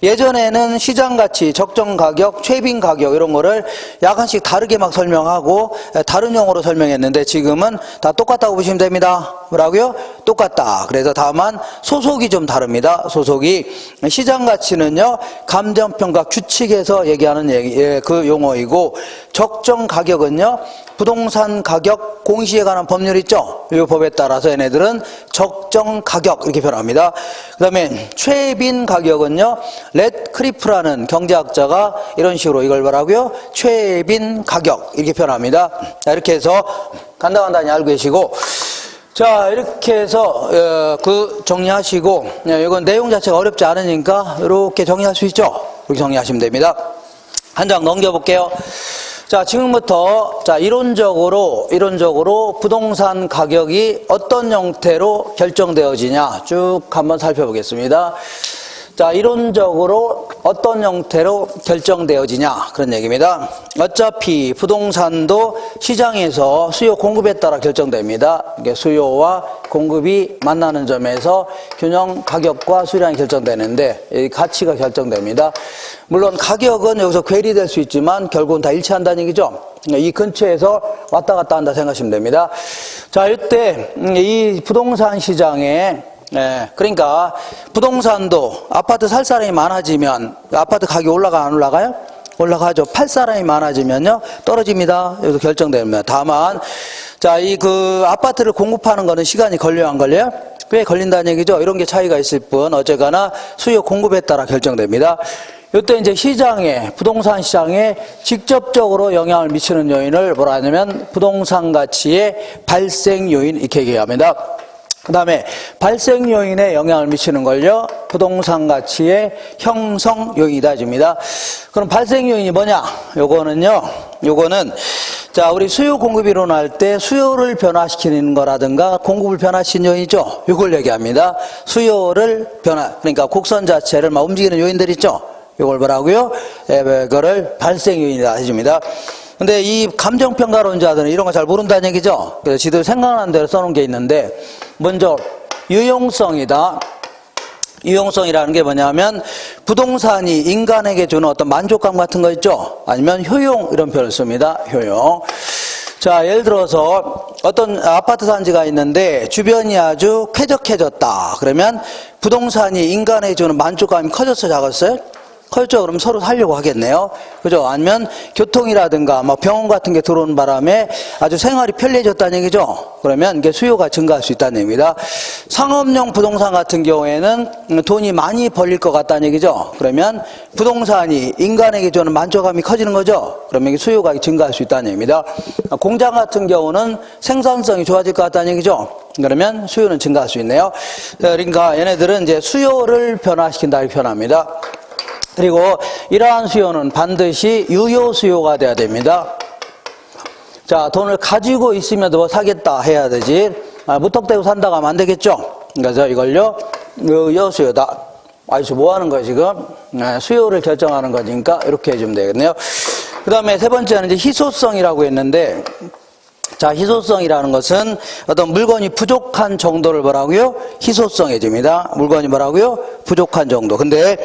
예전에는 시장가치, 적정가격, 최빈가격 이런 거를 약간씩 다르게 막 설명하고 다른 용어로 설명했는데 지금은 다 똑같다고 보시면 됩니다. 뭐라고요? 똑같다. 그래서 다만 소속이 좀 다릅니다. 소속이 시장가치는요 감정평가 규칙에서 얘기하는 그 용어이고 적정가격은요 부동산 가격 공시에 관한 법률 있죠? 이 법에 따라서 얘네들은 적정 가격 이렇게 표현합니다. 그 다음에 최빈 가격은요, 렛크리프라는 경제학자가 이런 식으로 이걸 뭐라고요? 최빈 가격 이렇게 표현합니다. 자, 이렇게 해서 간단히 알고 계시고, 자, 이렇게 해서 정리하시고, 이건 내용 자체가 어렵지 않으니까 이렇게 정리할 수 있죠? 이렇게 정리하시면 됩니다. 한 장 넘겨볼게요. 자, 지금부터 이론적으로 부동산 가격이 어떤 형태로 결정되어지냐 쭉 한번 살펴보겠습니다. 자, 이론적으로 어떤 형태로 결정되어지냐 그런 얘기입니다. 어차피 부동산도 시장에서 수요 공급에 따라 결정됩니다. 이게 수요와 공급이 만나는 점에서 균형 가격과 수량이 결정되는데 이 가치가 결정됩니다. 물론 가격은 여기서 괴리될 수 있지만 결국은 다 일치한다는 얘기죠. 이 근처에서 왔다 갔다 한다 생각하시면 됩니다. 자, 이때 이 부동산 시장에 그러니까 부동산도 아파트 살 사람이 많아지면 아파트 가격이 올라가 안 올라가요? 올라가죠. 팔 사람이 많아지면요 떨어집니다. 여기서 결정됩니다. 다만 아파트를 공급하는 거는 시간이 걸려요 안 걸려요? 꽤 걸린다는 얘기죠. 이런 게 차이가 있을 뿐 어쨌거나 수요 공급에 따라 결정됩니다. 이때 이제 부동산 시장에 직접적으로 영향을 미치는 요인을 뭐라 하냐면 부동산 가치의 발생 요인 이렇게 얘기합니다. 그 다음에 발생 요인에 영향을 미치는 걸요, 부동산 가치의 형성 요인이다 줍니다. 그럼 발생 요인이 뭐냐? 요거는 자, 우리 수요 공급 이론할 때 수요를 변화시키는 거라든가 공급을 변화시키는 요인이죠. 이걸 얘기합니다. 수요를 그러니까 곡선 자체를 막 움직이는 요인들 있죠. 이걸 뭐라고요? 이거를 발생 요인이다 해줍니다. 근데 이 감정평가론자들은 이런 거 잘 모른다는 얘기죠. 그래서 지들 생각나는 대로 써놓은 게 있는데, 먼저 유용성이다. 유용성이라는 게 뭐냐면 부동산이 인간에게 주는 어떤 만족감 같은 거 있죠. 아니면 효용 이런 표현을 씁니다. 효용. 자, 예를 들어서 어떤 아파트 단지가 있는데 주변이 아주 쾌적해졌다. 그러면 부동산이 인간에게 주는 만족감이 커졌어요, 작았어요? 커졌죠. 그럼 서로 살려고 하겠네요. 그죠? 아니면 교통이라든가 뭐 병원 같은 게 들어오는 바람에 아주 생활이 편리해졌다는 얘기죠. 그러면 이게 수요가 증가할 수 있다는 얘기입니다. 상업용 부동산 같은 경우에는 돈이 많이 벌릴 것 같다는 얘기죠. 그러면 부동산이 인간에게 주는 만족감이 커지는 거죠. 그러면 이게 수요가 증가할 수 있다는 얘기입니다. 공장 같은 경우는 생산성이 좋아질 것 같다는 얘기죠. 그러면 수요는 증가할 수 있네요. 그러니까 얘네들은 이제 수요를 변화시킨다 이렇게 표현합니다. 그리고 이러한 수요는 반드시 유효 수요가 돼야 됩니다. 자, 돈을 가지고 있으면 뭐 사겠다 해야 되지. 무턱대고 산다고 하면 안 되겠죠. 그래서 이걸요, 유효 수요다. 아저씨 뭐 하는 거예요, 지금? 수요를 결정하는 거니까 이렇게 해주면 되겠네요. 그 다음에 세 번째는 이제 희소성이라고 했는데, 자, 희소성이라는 것은 어떤 물건이 부족한 정도를 뭐라고요? 희소성해 줍니다. 물건이 뭐라고요? 부족한 정도. 근데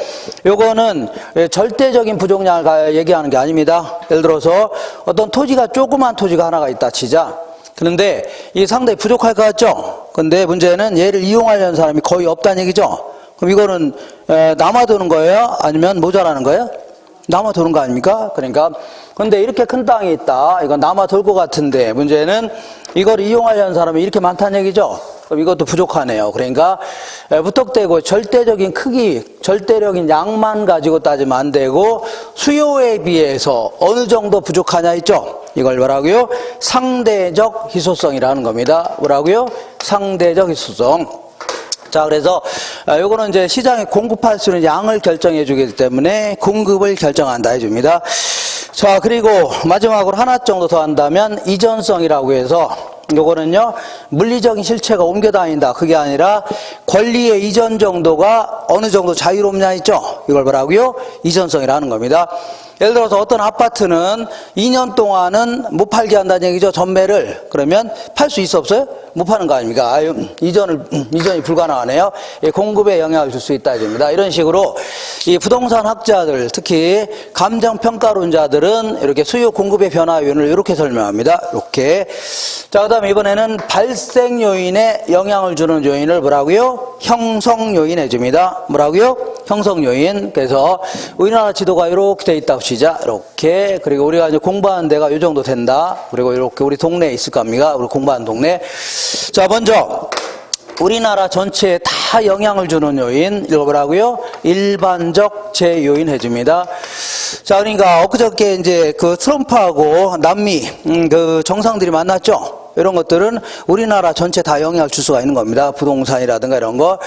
요거는 절대적인 부족량을 얘기하는 게 아닙니다. 예를 들어서 어떤 토지가 조그만 토지가 하나가 있다 치자. 그런데 이게 상당히 부족할 것 같죠? 근데 문제는 얘를 이용하려는 사람이 거의 없다는 얘기죠? 그럼 이거는 남아도는 거예요? 아니면 모자라는 거예요? 남아도는 거 아닙니까? 그러니까 근데 이렇게 큰 땅이 있다. 이건 남아돌 것 같은데 문제는 이걸 이용하려는 사람이 이렇게 많다는 얘기죠. 그럼 이것도 부족하네요. 그러니까 무턱대고 절대적인 크기, 절대적인 양만 가지고 따지면 안 되고 수요에 비해서 어느 정도 부족하냐 있죠. 이걸 뭐라고요? 상대적 희소성이라는 겁니다. 뭐라고요? 상대적 희소성. 자, 그래서 요거는 이제 시장에 공급할 수 있는 양을 결정해 주기 때문에 공급을 결정한다 해줍니다. 자, 그리고 마지막으로 하나 정도 더 한다면 이전성이라고 해서 요거는요, 물리적인 실체가 옮겨 다닌다. 그게 아니라 권리의 이전 정도가 어느 정도 자유롭냐 있죠. 이걸 뭐라고요? 이전성이라는 겁니다. 예를 들어서 어떤 아파트는 2년 동안은 못 팔게 한다는 얘기죠. 전매를. 그러면 팔 수 있어 없어요? 못 파는 거 아닙니까? 아유, 이전이 불가능하네요. 공급에 영향을 줄 수 있다 이겁니다. 이런 식으로 이 부동산 학자들, 특히 감정평가론자들은 이렇게 수요 공급의 변화 요인을 이렇게 설명합니다. 이렇게. 자, 그 다음에 이번에는 발생 요인에 영향을 주는 요인을 뭐라고요? 형성 요인 해줍니다. 뭐라고요? 형성 요인. 그래서 우리나라 지도가 이렇게 돼 있다고 치자. 이렇게. 그리고 우리가 이제 공부하는 데가 이 정도 된다. 그리고 이렇게 우리 동네에 있을 겁니다. 우리 공부하는 동네. 자, 먼저 우리나라 전체에 다 영향을 주는 요인, 이거 뭐라고요? 일반적 재요인 해줍니다. 자, 그러니까 엊그저께 이제 그 트럼프하고 남미 그 정상들이 만났죠. 이런 것들은 우리나라 전체 다 영향을 줄 수가 있는 겁니다. 부동산이라든가 이런 거.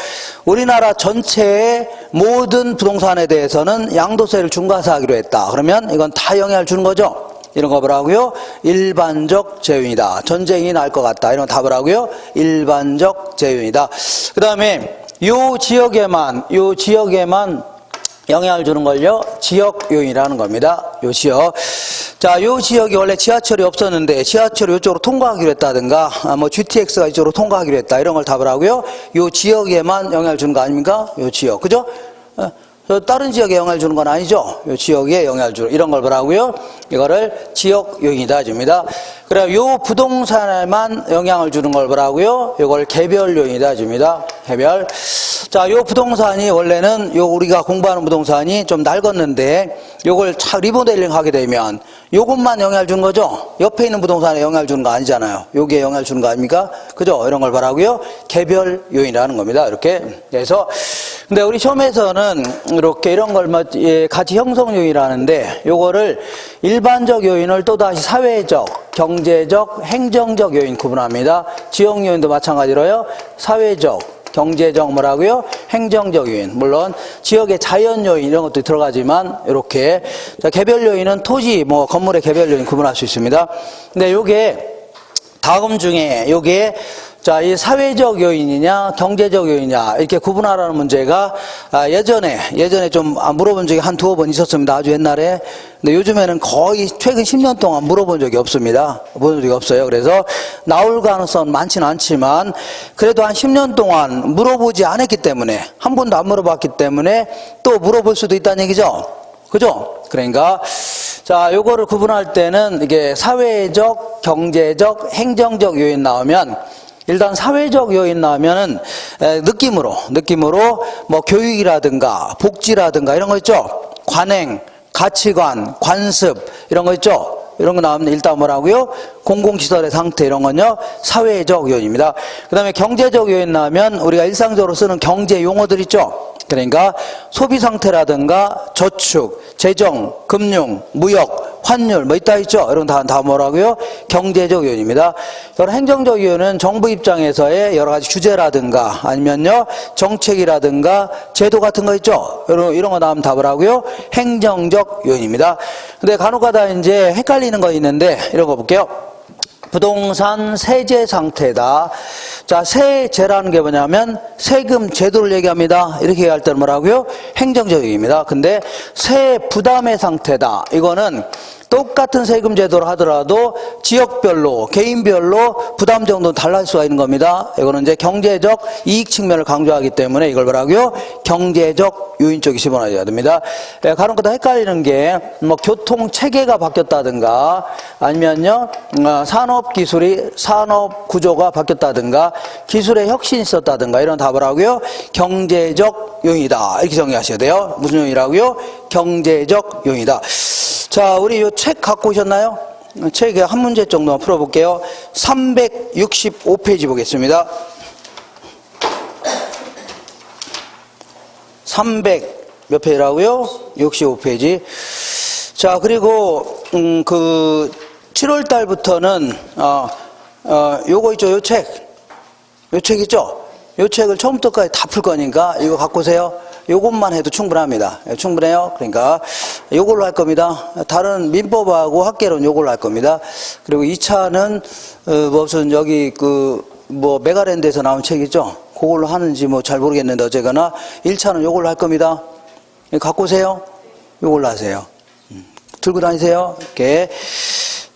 우리나라 전체의 모든 부동산에 대해서는 양도세를 중과세하기로 했다. 그러면 이건 다 영향을 주는 거죠. 이런 거 뭐라고요? 일반적 재요인이다. 전쟁이 날 것 같다. 이런 거 다 뭐라고요? 일반적 재요인이다. 그 다음에 요 지역에만 영향을 주는 걸요, 지역 요인이라는 겁니다. 요 지역. 자, 요 지역이 원래 지하철이 없었는데 지하철이 이쪽으로 통과하기로 했다든가, 뭐 GTX가 이쪽으로 통과하기로 했다. 이런 걸 다 뭐라고요? 요 지역에만 영향을 주는 거 아닙니까? 요 지역. 그죠? 다른 지역에 영향을 주는 건 아니죠. 요 지역에 영향을 주는, 이런 걸 뭐라고요? 이거를 지역 요인이다 줍니다. 그래, 요 부동산에만 영향을 주는 걸 뭐라고요? 요걸 개별 요인이다 줍니다. 개별. 자, 요 부동산이 원래는 요 우리가 공부하는 부동산이 좀 낡았는데 요걸 리모델링 하게 되면 요것만 영향을 주는 거죠? 옆에 있는 부동산에 영향을 주는 거 아니잖아요. 요게 영향을 주는 거 아닙니까? 그죠? 이런 걸 뭐라고요? 개별 요인이라는 겁니다. 이렇게. 그래서 근데 우리 시험에서는 이렇게 이런 걸 가치 형성 요인이라는데 요거를 일반적 요인을 또다시 사회적, 경제적, 행정적 요인 구분합니다. 지역 요인도 마찬가지로요. 사회적, 경제적 뭐라고요? 행정적 요인. 물론 지역의 자연 요인 이런 것도 들어가지만 이렇게 자, 개별 요인은 토지, 뭐 건물의 개별 요인 구분할 수 있습니다. 근데 요게 다음 중에 요게 자, 이 사회적 요인이냐, 경제적 요인이냐, 이렇게 구분하라는 문제가, 예전에 좀 물어본 적이 한 두어 번 있었습니다. 아주 옛날에. 근데 요즘에는 거의 최근 10년 동안 물어본 적이 없습니다. 물어본 적이 없어요. 그래서 나올 가능성은 많지는 않지만, 그래도 한 10년 동안 물어보지 않았기 때문에, 한 번도 안 물어봤기 때문에 또 물어볼 수도 있다는 얘기죠. 그죠? 그러니까, 자, 요거를 구분할 때는 이게 사회적, 경제적, 행정적 요인 나오면, 일단 사회적 요인 나오면은 느낌으로 뭐 교육이라든가 복지라든가 이런 거 있죠. 관행, 가치관, 관습 이런 거 있죠. 이런 거 나오면 일단 뭐라고요? 공공시설의 상태 이런 건요. 사회적 요인입니다. 그 다음에 경제적 요인 나오면 우리가 일상적으로 쓰는 경제 용어들 있죠. 그러니까 소비 상태라든가 저축, 재정, 금융, 무역, 환율 뭐 있다 있죠. 이런 다 뭐라고요? 경제적 요인입니다. 여러 행정적 요인은 정부 입장에서의 여러 가지 규제라든가 아니면요 정책이라든가 제도 같은 거 있죠. 이런 거 나오면 다 뭐라고요? 행정적 요인입니다. 근데 간혹가다 이제 헷갈리는 거 있는데 이런 거 볼게요. 부동산 세제 상태다. 자, 세제라는 게 뭐냐면 세금 제도를 얘기합니다. 이렇게 얘기할 때는 뭐라고요? 행정적 요인입니다. 근데 세 부담의 상태다. 이거는 똑같은 세금 제도를 하더라도 지역별로, 개인별로 부담 정도는 달라질 수가 있는 겁니다. 이거는 이제 경제적 이익 측면을 강조하기 때문에 이걸 뭐라고요? 경제적 요인 쪽에 집어넣어야 됩니다. 간혹가다 헷갈리는 게 뭐 교통 체계가 바뀌었다든가 아니면요 산업 기술이 산업 구조가 바뀌었다든가 기술의 혁신이 있었다든가 이런 다 뭐라고요? 경제적 요인이다. 이렇게 정리하셔야 돼요. 무슨 요인이라고요? 경제적 요인이다. 자, 우리 이 책 갖고 오셨나요? 책에 한 문제 정도만 풀어볼게요. 365페이지 보겠습니다. 300 몇 페이지라고요? 65페이지. 자, 그리고 그 7월 달부터는 요거 있죠, 요 책 있죠? 요 책을 처음부터까지 다 풀 거니까 이거 갖고 오세요. 요것만 해도 충분합니다. 충분해요. 그러니까 요걸로 할 겁니다. 다른 민법하고 학계론 요걸로 할 겁니다. 그리고 2차는 무슨 여기 뭐 메가랜드에서 나온 책이죠. 그걸로 하는지 뭐 잘 모르겠는데 어쨌거나 1차는 요걸로 할 겁니다. 갖고 오세요. 요걸로 하세요. 들고 다니세요. 이렇게.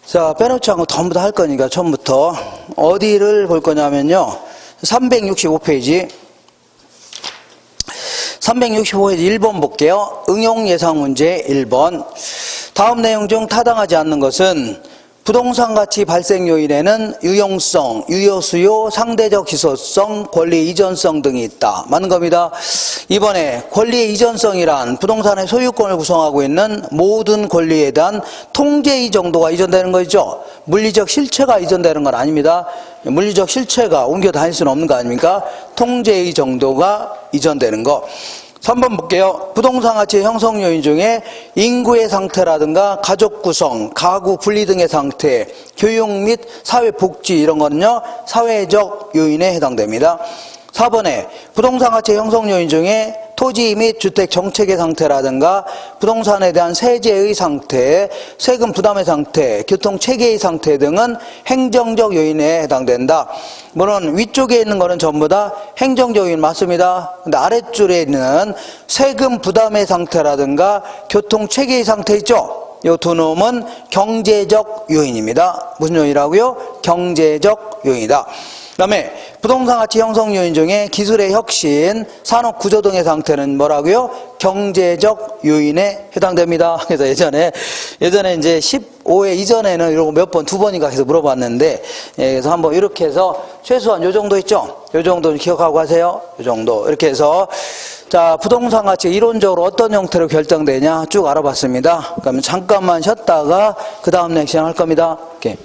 자, 빼놓지 않고 전부 다 할 거니까 처음부터 어디를 볼 거냐면요. 365페이지 1번 볼게요. 응용 예상 문제 1번. 다음 내용 중 타당하지 않는 것은 부동산 가치 발생 요인에는 유용성, 유효수요, 상대적 희소성, 권리 이전성 등이 있다. 맞는 겁니다. 이번에 권리의 이전성이란 부동산의 소유권을 구성하고 있는 모든 권리에 대한 통제의 정도가 이전되는 거죠. 물리적 실체가 이전되는 건 아닙니다. 물리적 실체가 옮겨 다닐 수는 없는 거 아닙니까? 통제의 정도가 이전되는 거. 3번 볼게요. 부동산 가치의 형성 요인 중에 인구의 상태라든가 가족 구성, 가구 분리 등의 상태, 교육 및 사회 복지 이런 거는요. 사회적 요인에 해당됩니다. 4번에 부동산 가치의 형성 요인 중에 토지 및 주택 정책의 상태라든가 부동산에 대한 세제의 상태, 세금 부담의 상태, 교통 체계의 상태 등은 행정적 요인에 해당된다. 물론 위쪽에 있는 거는 전부 다 행정적 요인 맞습니다. 근데 아랫줄에 있는 세금 부담의 상태라든가 교통 체계의 상태 있죠? 이 두 놈은 경제적 요인입니다. 무슨 요인이라고요? 경제적 요인이다. 그다음에 부동산 가치 형성 요인 중에 기술의 혁신, 산업 구조 등의 상태는 뭐라고요? 경제적 요인에 해당됩니다. 그래서 예전에 이제 15회 이전에는 이런 거 몇 번, 두 번인가 해서 물어봤는데, 그래서 한번 이렇게 해서 최소한 요 정도 있죠? 요 정도는 기억하고 하세요. 요 정도. 이렇게 해서 자, 부동산 가치 이론적으로 어떤 형태로 결정되냐 쭉 알아봤습니다. 그러면 잠깐만 쉬었다가 그 다음 렉션 할 겁니다. 이렇게.